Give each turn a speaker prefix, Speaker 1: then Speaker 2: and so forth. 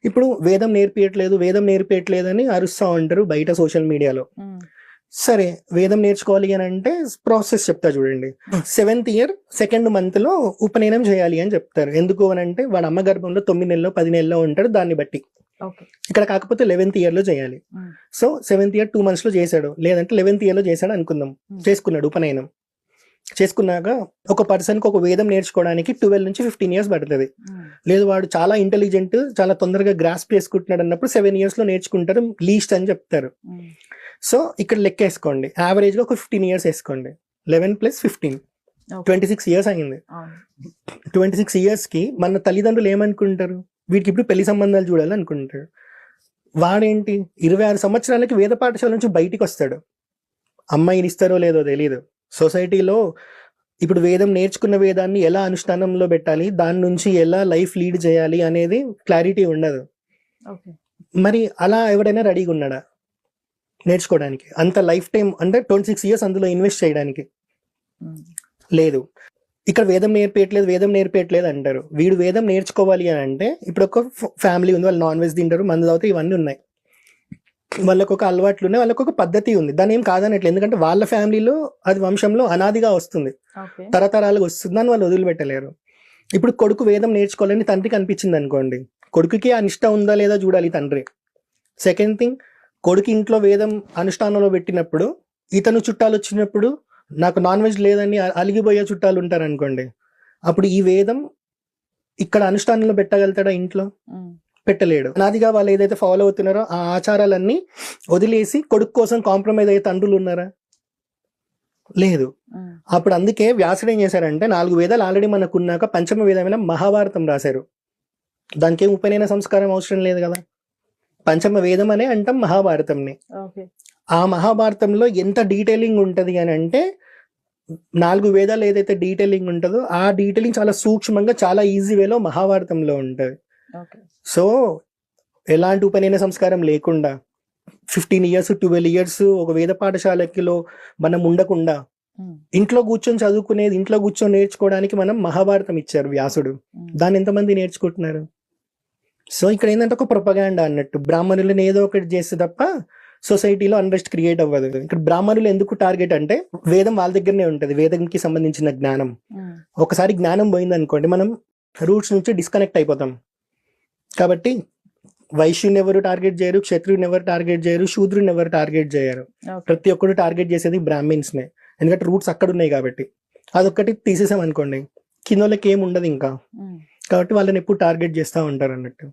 Speaker 1: ఇప్పుడు వేదం నేర్పియట్లేదు అని అరుస్తా ఉంటారు బయట సోషల్ మీడియాలో. సరే, వేదం నేర్చుకోవాలి అని అంటే ప్రాసెస్ చెప్తా చూడండి. 7th ఇయర్ 2nd month లో ఉపనయనం చేయాలి అని చెప్తారు. ఎందుకు అని అంటే వాడు అమ్మ గర్భంలో 9 నెలలో 10 నెలలో ఉంటాడు, దాన్ని బట్టి. ఇక్కడ కాకపోతే 11th year లో చేయాలి. సో 7th year 2 months లో చేశాడు, లేదంటే 11th year లో చేశాడు అనుకుందాం. చేసుకున్నాడు ఉపనయనం. చేసుకున్నాక ఒక పర్సన్కి ఒక వేదం నేర్చుకోవడానికి 12 నుంచి 15 years పడుతుంది. లేదు వాడు చాలా ఇంటెలిజెంట్, చాలా తొందరగా గ్రాస్ప్ చేసుకుంటున్నాడు అన్నప్పుడు 7 years లో నేర్చుకుంటారు లీస్ట్ అని చెప్తారు. సో ఇక్కడ లెక్క వేసుకోండి, యావరేజ్ గా ఒక 15 years వేసుకోండి. 11 + 15 26 years అయింది. 26 years కి మన తల్లిదండ్రులు ఏమనుకుంటారు, వీడికి ఇప్పుడు పెళ్లి సంబంధాలు చూడాలి అనుకుంటారు. వాడేంటి 26 సంవత్సరాలకి వేద పాఠశాల నుంచి బయటికి వస్తాడు. అమ్మాయిని ఇస్తారో లేదో తెలియదు. సొసైటీలో ఇప్పుడు వేదం నేర్చుకున్న వేదాన్ని ఎలా అనుష్ఠానంలో పెట్టాలి, దాని నుంచి ఎలా లైఫ్ లీడ్ చేయాలి అనేది క్లారిటీ ఉండదు. మరి అలా ఎవరైనా రెడీగా ఉన్నాడా నేర్చుకోవడానికి? అంత లైఫ్ టైం అంటే 26 years అందులో ఇన్వెస్ట్ చేయడానికి లేదు. ఇక్కడ వేదం నేర్పేయట్లేదు అంటారు. వీడు వేదం నేర్చుకోవాలి అని అంటే, ఇప్పుడు ఒక ఫ్యామిలీ ఉంది, వాళ్ళు నాన్ వెజ్ తింటారు, మందు తాగుతారు, ఇవన్నీ ఉన్నాయి. వాళ్ళకు ఒక అలవాట్లు ఉన్నాయి, వాళ్ళకు ఒక పద్ధతి ఉంది. దాని ఏం కాదనట్లేదు, ఎందుకంటే వాళ్ళ ఫ్యామిలీలో అది వంశంలో అనాదిగా వస్తుంది, తరతరాలుగా వస్తుంది, అని వాళ్ళు వదిలిపెట్టలేరు. ఇప్పుడు కొడుకు వేదం నేర్చుకోవాలని తండ్రికి అనిపించింది అనుకోండి, కొడుకుకి ఆ నిష్ట ఉందా లేదా చూడాలి తండ్రి. సెకండ్ థింగ్, కొడుకు ఇంట్లో వేదం అనుష్ఠానంలో పెట్టినప్పుడు ఇతను చుట్టాలు వచ్చినప్పుడు నాకు నాన్ వెజ్ లేదని అలిగిపోయే చుట్టాలు ఉంటారు అనుకోండి, అప్పుడు ఈ వేదం ఇక్కడ అనుష్ఠానంలో పెట్టగలుగుతాడా? ఇంట్లో పెట్టలేడు. అనాదిగా వాళ్ళు ఏదైతే ఫాలో అవుతున్నారో ఆ ఆచారాలన్నీ వదిలేసి కొడుకు కోసం కాంప్రమైజ్ అయ్యే తండ్రులు ఉన్నారా? లేదు. అప్పుడు అందుకే వ్యాసుడు ఏం చేశారంటే, 4 వేదాలు ఆల్రెడీ మనకున్నాక పంచమ వేదమైన మహాభారతం రాశారు. దానికి ఏం ఉపనయన సంస్కారం అవసరం లేదు కదా. పంచమ వేదం అనే అంటాం మహాభారతంని. ఆ మహాభారతంలో ఎంత డీటెయిలింగ్ ఉంటది అని అంటే, 4 వేదాలు ఏదైతే డీటెయిలింగ్ ఉంటుందో ఆ డీటెయిలింగ్ చాలా సూక్ష్మంగా, చాలా ఈజీ వేలో మహాభారతంలో ఉంటది. సో ఎలాంటి ఉపనయన సంస్కారం లేకుండా 15 years 12 years ఒక వేద పాఠశాలలో మనం ఉండకుండా ఇంట్లో కూర్చొని చదువుకునేది, ఇంట్లో కూర్చొని నేర్చుకోవడానికి మనం మహాభారతం ఇచ్చారు వ్యాసుడు. దాన్ని ఎంతమంది నేర్చుకుంటున్నారు? సో ఇక్కడ ఏంటంటే ఒక ప్రొపగాండా అన్నట్టు, బ్రాహ్మణులను ఏదో ఒకటి చేస్తే తప్ప సొసైటీలో అన్రెస్ట్ క్రియేట్ అవ్వదు. ఇక్కడ బ్రాహ్మణులు ఎందుకు టార్గెట్ అంటే, వేదం వాళ్ళ దగ్గరనే ఉంటది, వేదంకి సంబంధించిన జ్ఞానం. ఒకసారి జ్ఞానం పోయింది అనుకోండి, మనం రూట్స్ నుంచి డిస్కనెక్ట్ అయిపోతాం. కాబట్టి వైశ్యుని ఎవరు టార్గెట్ చేయరు, క్షత్రుని ఎవరు టార్గెట్ చేయరు, శూద్రుని ఎవరు టార్గెట్ చేయరు. ప్రతి ఒక్కరు టార్గెట్ చేసేది బ్రాహ్మిన్స్ నే, ఎందుకంటే రూట్స్ అక్కడ ఉన్నాయి కాబట్టి. అదొక్కటి తీసేసాం అనుకోండి, కింద వాళ్ళకి ఏం ఉండదు ఇంకా. కాబట్టి వాళ్ళని ఎప్పుడు టార్గెట్ చేస్తూ ఉంటారు అన్నట్టు.